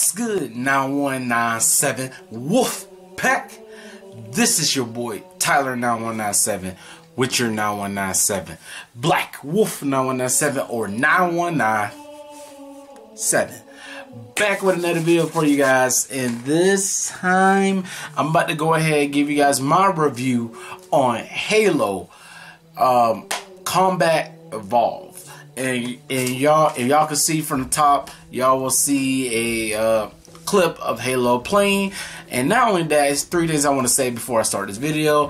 What's good, 9197 Wolf Pack? This is your boy Tyler 9197 with your 9197 Black Wolf 9197 or 9197. Back with another video for you guys, and this time I'm about to go ahead and give you guys my review on Halo Combat Evolve. And y'all, if y'all can see from the top, y'all will see a clip of Halo playing. And not only that, it's 3 things I want to say before I start this video.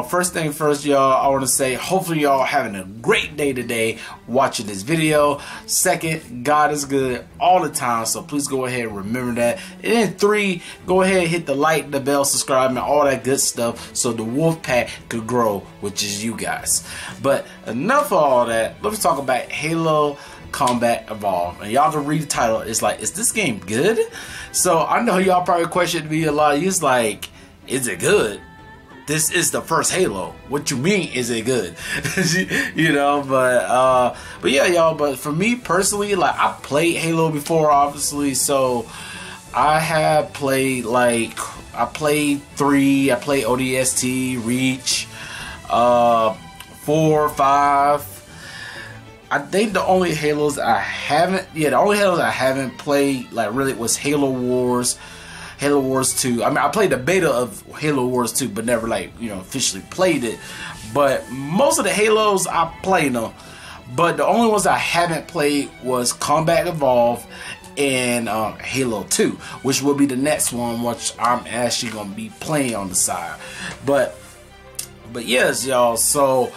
First thing first, y'all, I want to say hopefully y'all having a great day today watching this video. Second, God is good all the time, so please go ahead and remember that. And then 3, go ahead and hit the like, the bell, subscribe, and all that good stuff so the Wolf Pack could grow, which is you guys. But enough of all that, let's talk about Halo Combat Evolve. And y'all can read the title. It's like, is this game good? So I know y'all probably questioned me a lot. It's like, is it good? This is the first Halo. What you mean, is it good? You know, but yeah, y'all. But for me personally, like, I played Halo before, obviously. So I have played, like, I played 3. I played ODST, Reach, 4, 5. I think the only Halos I haven't, the only Halos I haven't played, like, really was Halo Wars 2. I mean, I played the beta of Halo Wars 2, but never, like, you know, officially played it. But most of the Halos, I played them. But the only ones I haven't played was Combat Evolve and Halo 2, which will be the next one, which I'm actually going to be playing on the side. But yes, y'all, so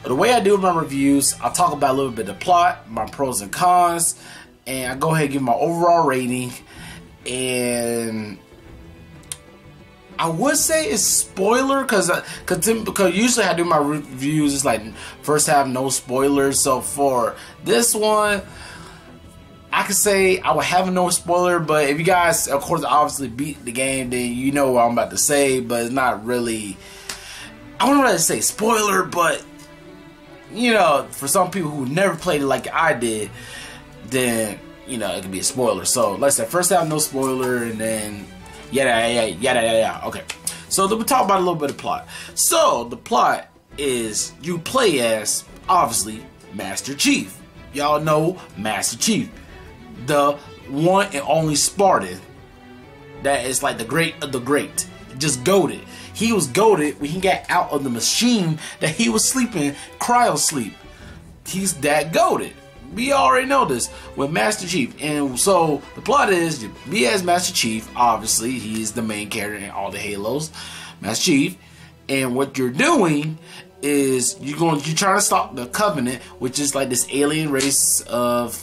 the way I do my reviews, I'll talk about a little bit of the plot, my pros and cons, and I go ahead and give my overall rating. And I would say it's spoiler because usually I do my reviews, it's like first half no spoilers. So for this one, I could say I would have no spoiler, but if you guys, of course, obviously beat the game, then you know what I'm about to say. But it's not really, I wouldn't really say spoiler, but you know, for some people who never played it like I did, then, you know, it could be a spoiler. So, like I said, first half, no spoiler, and then yada. Okay. So, we'll talk about a little bit of plot. So, the plot is you play as, obviously, Master Chief. Y'all know Master Chief. The one and only Spartan that is like the great of the great. Just goated. He was goated when he got out of the machine that he was sleeping, cryo sleep. He's that goated. We already know this with Master Chief. And so the plot is, you be as Master Chief. Obviously, he's the main character in all the Halos, Master Chief. And what you're doing is you're trying to stop the Covenant, which is like this alien race of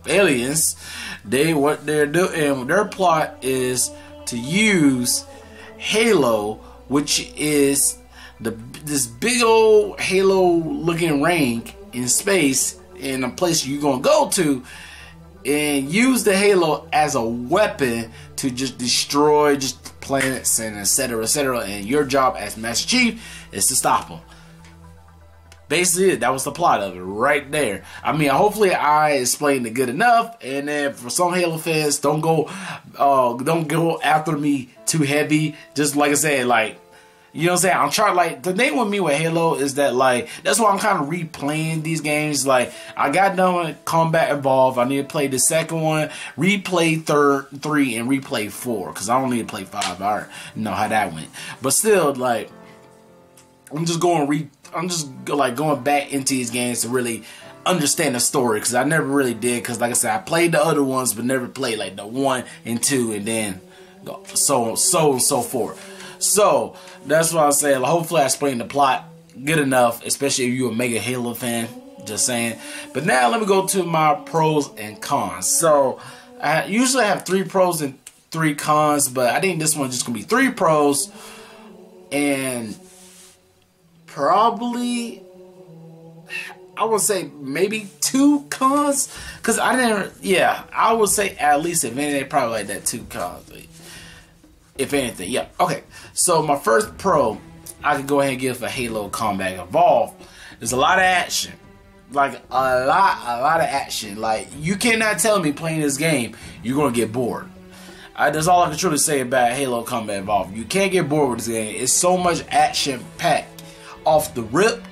aliens. What they're doing, and their plot is to use Halo, which is this big old Halo looking ring in space in a place you're gonna go to, and use the Halo as a weapon to just destroy just planets and etc. And your job as Master Chief is to stop them. Basically, that was the plot of it right there. I mean, hopefully I explained it good enough. And then for some Halo fans, don't go after me too heavy. Just like I said, like, you know what I'm saying? I'm trying, like, the thing with me with Halo is that, like, that's why I'm kind of replaying these games. Like, I got done with Combat Evolve. I need to play the second one, replay 3, and replay 4. Because I don't need to play 5. I already know how that went. But still, like, I'm just going back into these games to really understand the story, because I never really did. Because like I said, I played the other ones, but never played like the 1 and 2, and then so on and so forth. So that's what I'm saying. Hopefully I explained the plot good enough, especially if you're a mega Halo fan. Just saying. But now let me go to my pros and cons. So I usually have 3 pros and 3 cons, but I think this one's just gonna be 3 pros and probably, I would say maybe 2 cons, because I would say at least, if anything, probably like that 2 cons, if anything. Yeah, okay. So my first pro I could go ahead and give for Halo Combat Evolve. There's a lot of action, like a lot of action. Like, you cannot tell me playing this game you're gonna get bored. That's all I can truly say about Halo Combat Evolved. You can't get bored with this game. It's so much action packed off the rip,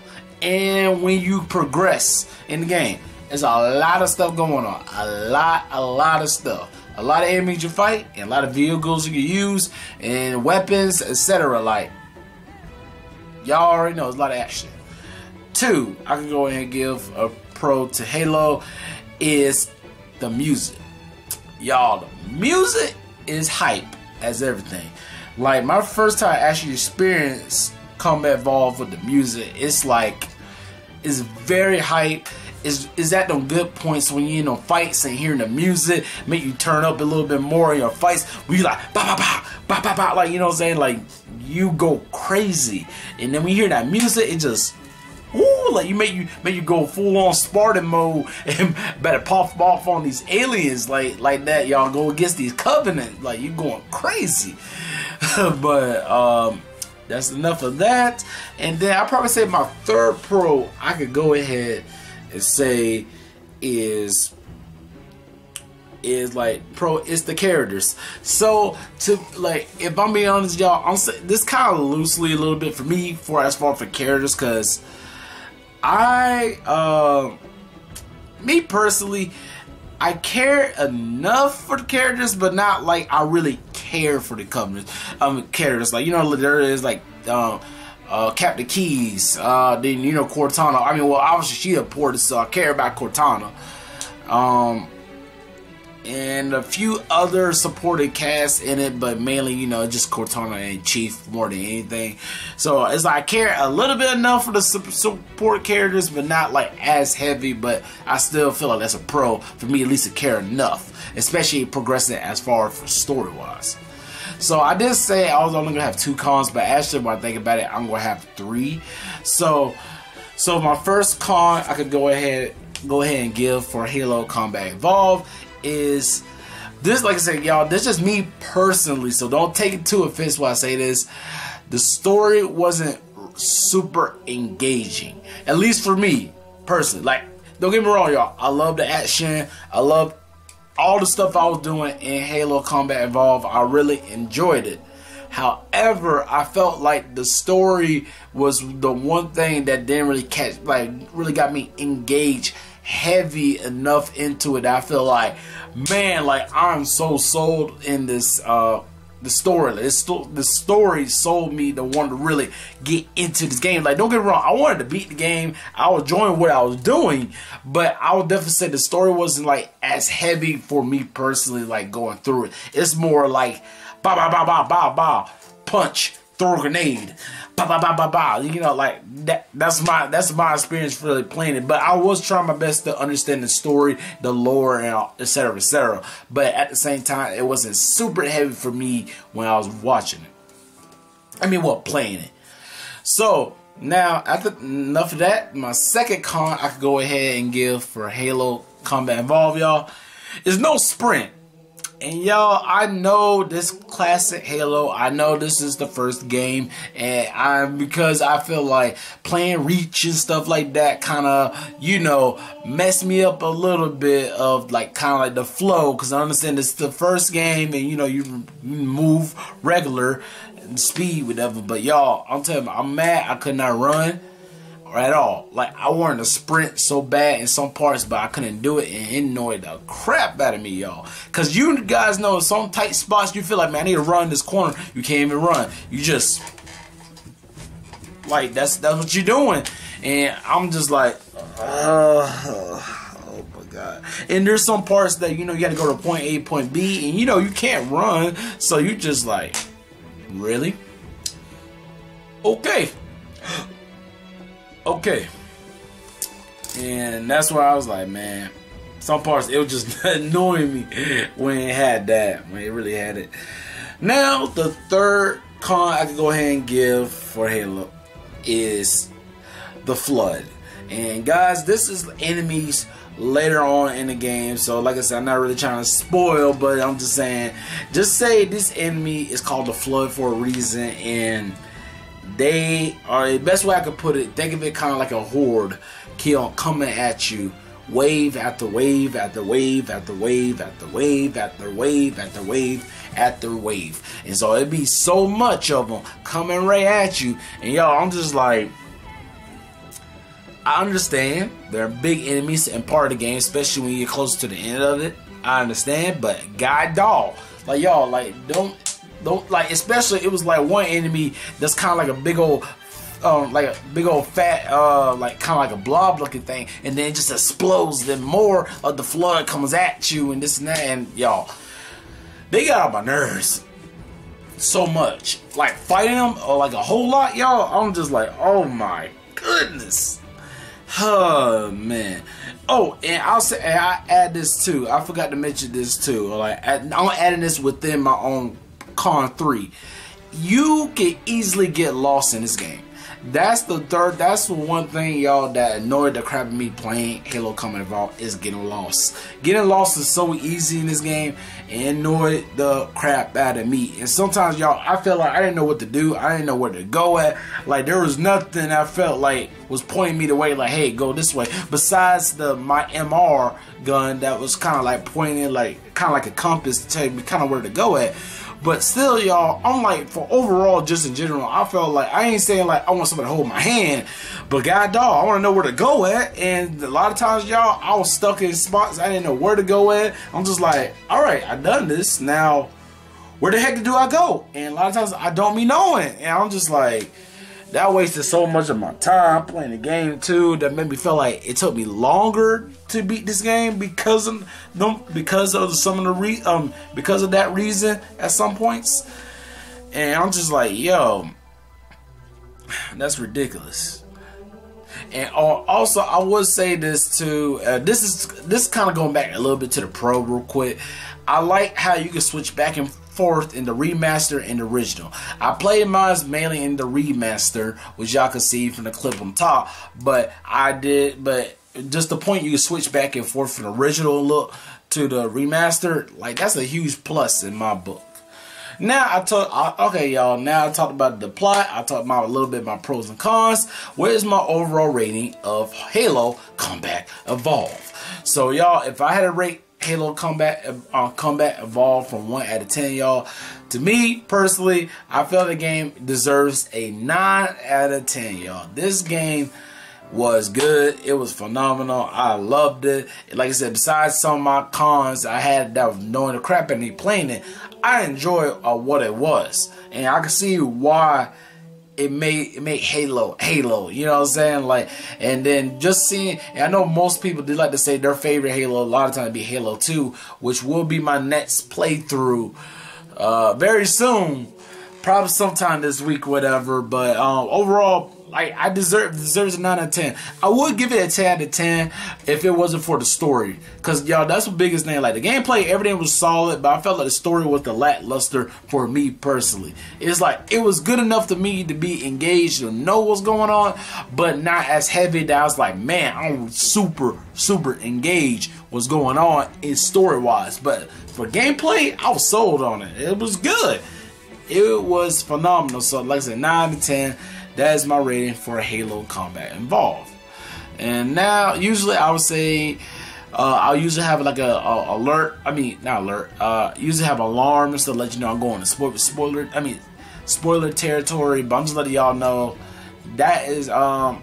and when you progress in the game, there's a lot of stuff going on. A lot of stuff. A lot of enemies you fight, and a lot of vehicles you can use, and weapons, etc. Like, y'all already know, there's a lot of action. 2, I can go ahead and give a pro to Halo, is the music. Y'all, the music is hype as everything. Like, my first time actually experienced Combat Evolved with the music, it's like, it's very hype. Is at them good points when you're in them fights and hearing the music make you turn up a little bit more in your fights. Where you like ba ba ba ba ba ba, like, you know what I'm saying? Like, you go crazy, and then when you hear that music, it just like you make you go full on Spartan mode and better pop off on these aliens like that. Y'all go against these Covenant, like you going crazy. But that's enough of that. And then I probably say my third pro I could go ahead and say is like it's the characters. So to like, if I'm being honest, y'all, I'm saying this kind of loosely a little bit for me as far for characters, because me personally, I care enough for the characters, but not like I really care for the characters. Like, you know, there is like Captain Keyes, then, you know, Cortana. I mean, well, obviously she imported, so I care about Cortana. And a few other supported casts in it, but mainly, you know, just Cortana and Chief more than anything. So it's like I care a little bit enough for the support characters, but not like as heavy. But I still feel like that's a pro for me, at least to care enough, especially progressing as far as story wise. So I did say I was only gonna have 2 cons, but actually when I think about it, I'm gonna have 3. So my first con I could go ahead and give for Halo Combat Evolved is this. Like I said, y'all, this is just me personally, so don't take it too offensive when I say this. The story wasn't super engaging, at least for me personally. Like, don't get me wrong, y'all, I love the action, I love all the stuff I was doing in Halo Combat Evolved. I really enjoyed it. However, I felt like the story was the one thing that didn't really really got me engaged heavy enough into it. I feel like, man, like I'm so sold in this the story. The story sold me to want to really get into this game. Like, don't get me wrong, I wanted to beat the game. I was enjoying what I was doing, but I would definitely say the story wasn't like as heavy for me personally, like going through it. It's more like ba ba ba ba ba ba, punch, throw a grenade, ba ba ba ba ba. You know, like that's my experience really playing it. But I was trying my best to understand the story, the lore, and etc. etc. But at the same time, it wasn't super heavy for me when I was watching it. I mean, well, playing it. So now, after enough of that, my second con I could go ahead and give for Halo Combat Evolved, y'all, is no sprint. And y'all, I know this classic Halo, I know this is the first game, and because I feel like playing Reach and stuff like that kind of, you know, messed me up a little bit of like kind of like the flow, because I understand it's the first game and, you know, you move regular speed, whatever. But y'all, I'm telling you, I'm mad I could not run at all. Like, I wanted to sprint so bad in some parts, but I couldn't do it, and it annoyed the crap out of me, y'all. Because you guys know in some tight spots you feel like, man, I need to run this corner. You can't even run. You just, like, that's what you're doing. And I'm just like, oh my God. And there's some parts that, you know, you got to go to point A, point B, and, you know, you can't run. So you just like, really? Okay. Okay, and that's why I was like, man, some parts it was just annoying me when it had that, when it really had it. Now, the third con I can go ahead and give for Halo is the Flood. And guys, this is enemies later on in the game, so like I said, I'm not really trying to spoil, but I'm just saying, just say this enemy is called the Flood for a reason, and they are, the best way I could put it, think of it kind of like a horde coming at you wave after wave after wave after wave after wave after wave after wave after wave. And so it'd be so much of them coming right at you. And y'all, I'm just like, I understand they're big enemies and part of the game, especially when you get close to the end of it. I understand, but god dog, like y'all, like don't like, especially it was like one enemy that's kind of like a big old fat like kind of like a blob looking thing, and then it just explodes, then more of the flood comes at you and this and that. And y'all, they got on my nerves so much, like fighting them or like a whole lot, y'all. I'm just like, oh my goodness. Oh man. Oh, and I'll say, and I add this too. I forgot to mention this too. Like, I'm adding this within my own Con 3. You can easily get lost in this game. That's the one thing, y'all, that annoyed the crap of me playing Halo Combat Evolved, is getting lost. Getting lost is so easy in this game and annoyed the crap out of me. And sometimes, y'all, I felt like I didn't know what to do. I didn't know where to go at. Like, there was nothing I felt like was pointing me the way, like, hey, go this way. Besides my MR gun that was kind of like pointing, like, kind of like a compass to tell me kind of where to go at. But still, y'all, I'm like, for overall, just in general, I felt like, I ain't saying like I want somebody to hold my hand, but god dog, I want to know where to go at. And a lot of times, y'all, I was stuck in spots I didn't know where to go at. I'm just like, all right, I done this. Now, where the heck do I go? And a lot of times, I don't be knowing. And I'm just like, that wasted so much of my time playing the game too. That made me feel like it took me longer to beat this game because of that reason at some points. And I'm just like, yo, that's ridiculous. And also, I would say this too. This is kind of going back a little bit to the pro real quick. I like how you can switch back and forth in the remaster and the original. I played mine mainly in the remaster, which y'all can see from the clip on top. But just the point you can switch back and forth from the original look to the remaster, like, that's a huge plus in my book. Now okay, y'all. Now I talked about the plot. I talked about a little bit about pros and cons. Where's my overall rating of Halo Combat Evolved? So, y'all, if I had to rate Halo Combat Evolved from 1 out of 10, y'all, to me personally, I feel the game deserves a 9 out of 10, y'all. This game was good. It was phenomenal. I loved it. Like I said, besides some of my cons I had that was knowing the crap out of me playing it, I enjoyed what it was, and I can see why it made Halo, you know what I'm saying? Like, and then just seeing, and I know most people do like to say their favorite Halo, a lot of times be Halo 2, which will be my next playthrough very soon, probably sometime this week, whatever. But overall, like, I deserves a 9 out of 10. I would give it a 10 out of 10 if it wasn't for the story, because y'all, that's the biggest thing. Like, the gameplay, everything was solid, but I felt like the story was the lackluster for me personally. It's like, it was good enough to me to be engaged and know what's going on, but not as heavy that I was like, man, I'm super engaged what's going on in story wise. But for gameplay, I was sold on it. It was good. It was phenomenal. So like I said, 9 to 10. That is my rating for Halo Combat Evolved. And now, usually I would say, I'll usually have like a alert. I mean, not alert. Usually have alarms to let you know I'm going to spoiler territory. But I'm just letting y'all know that is but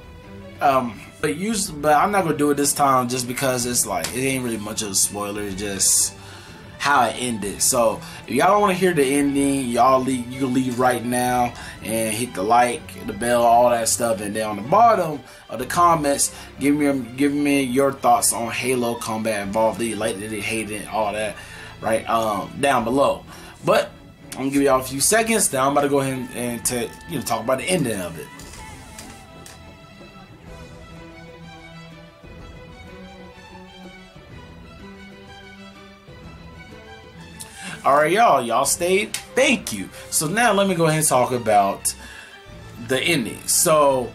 I'm not gonna do it this time just because it's like it ain't really much of a spoiler. It's just how it ended. So if y'all don't want to hear the ending, y'all you can leave right now and hit the like, the bell, all that stuff, and then on the bottom of the comments, give me your thoughts on Halo Combat Evolved. Did you like it, did you hate it, all that, right down below. But I'm gonna give y'all a few seconds. Then I'm about to go ahead and talk about the ending of it. Alright, y'all stayed. Thank you. So now let me go ahead and talk about the ending. So,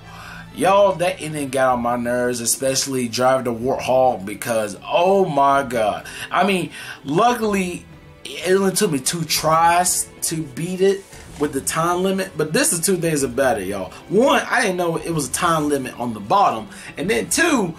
y'all, that ending got on my nerves, especially driving the Warthog, because, oh my god. I mean, luckily, it only took me 2 tries to beat it with the time limit. But this is 2 things about it, y'all. 1, I didn't know it was a time limit on the bottom. And then 2,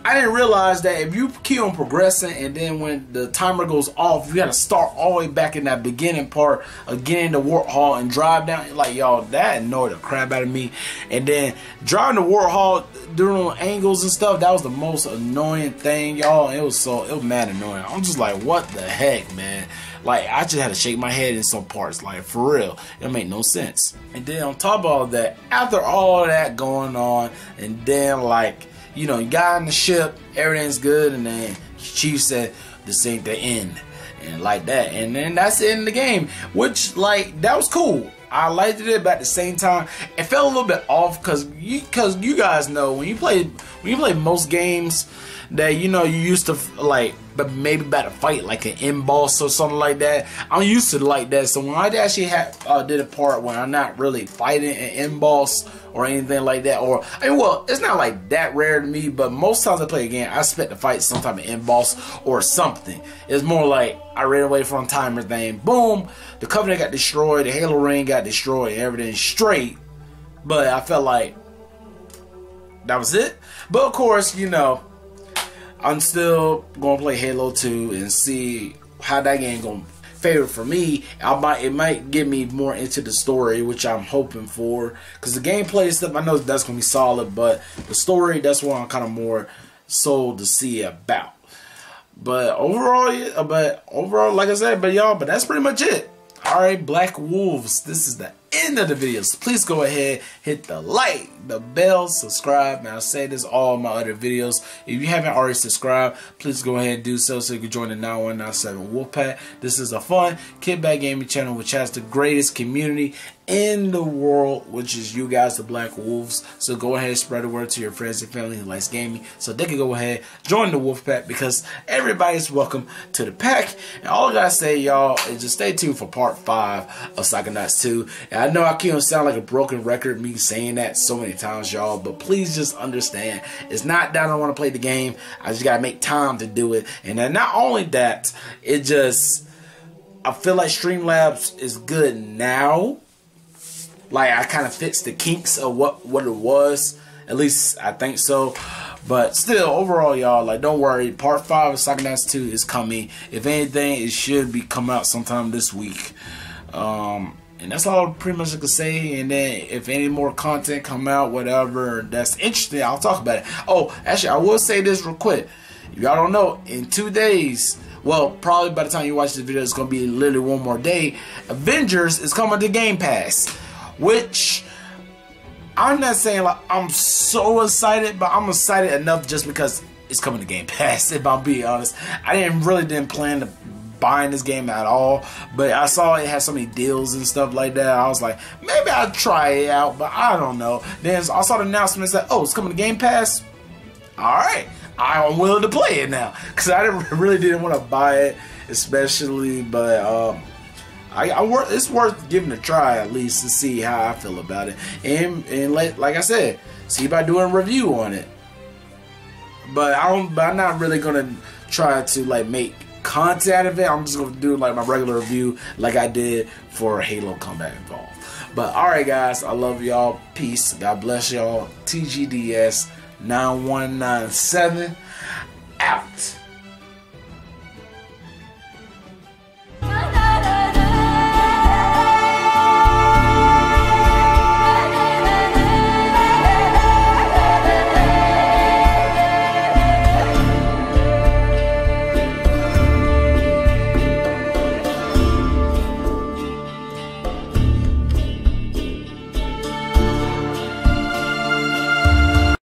I didn't realize that if you keep on progressing and then when the timer goes off, you gotta start all the way back in that beginning part of getting the Warthog and drive down. Like, y'all, that annoyed the crap out of me. And then driving the Warthog during angles and stuff, that was the most annoying thing, y'all. It was mad annoying. I'm just like, what the heck, man? Like, I just had to shake my head in some parts. Like, for real, it made no sense. And then on top of all that, after all that going on, and then like, you know, you got on the ship, everything's good, and then Chief said, this ain't the end, and like that, and then that's the end of the game, which, like, that was cool. I liked it, but at the same time, it felt a little bit off, cause you guys know when you play most games that, you know, you used to like, but maybe about to fight like an end boss or something like that. I'm used to like that, so when I actually did a part where I'm not really fighting an end boss or anything like that, or I mean, well, it's not like that rare to me, but most times I play a game, I expect to fight some type of end boss or something. It's more like I ran away from timer thing, boom, the Covenant got destroyed, the Halo Ring got destroyed, everything straight, but I felt like that was it. But of course, you know, I'm still gonna play Halo 2 and see how that game gonna fare for me. It might get me more into the story, which I'm hoping for, because the gameplay stuff, I know that's gonna be solid, but the story, that's what I'm kind of more sold to see about. But overall, like I said, but that's pretty much it. Alright, Black Wolves, this is the end of the video. So please go ahead, hit the like, the bell, subscribe. Now I say this all my other videos. If you haven't already subscribed, please go ahead and do so you can join the 9197 Wolfpack. This is a fun kickback gaming channel which has the greatest community in the world, which is you guys, the Black Wolves. So go ahead and spread the word to your friends and family who likes gaming, so they can go ahead join the Wolfpack, because everybody's welcome to the pack. And all I gotta say, y'all, is just stay tuned for part 5 of Psychonauts 2. And I know I can't sound like a broken record, me saying that so many times, y'all, but please just understand, it's not that I don't want to play the game, I just gotta make time to do it. And then not only that, I feel like Streamlabs is good now. Like, I kind of fixed the kinks of what it was. At least I think so. But still, overall, y'all, like, don't worry. Part 5 of Psychonauts 2 is coming. If anything, it should be come out sometime this week. And that's all pretty much I can say. And then if any more content come out, whatever, that's interesting, I'll talk about it. Oh, actually, I will say this real quick. If y'all don't know, in 2 days, well, probably by the time you watch this video, it's going to be literally one more day, Avengers is coming to Game Pass. Which, I'm not saying like I'm so excited, but I'm excited enough just because it's coming to Game Pass, if I'm being honest. I didn't plan to buying this game at all, but I saw it had so many deals and stuff like that. I was like, maybe I'll try it out, but I don't know. Then I saw the announcement that, oh, it's coming to Game Pass. Alright, I'm willing to play it now, because I really didn't want to buy it, especially, but it's worth giving a try at least to see how I feel about it, and like I said, see about doing a review on it. But I'm not really gonna try to like make content out of it. I'm just gonna do like my regular review, like I did for Halo Combat Evolved. But alright, guys, I love y'all. Peace. God bless y'all. TGDS 9197 out.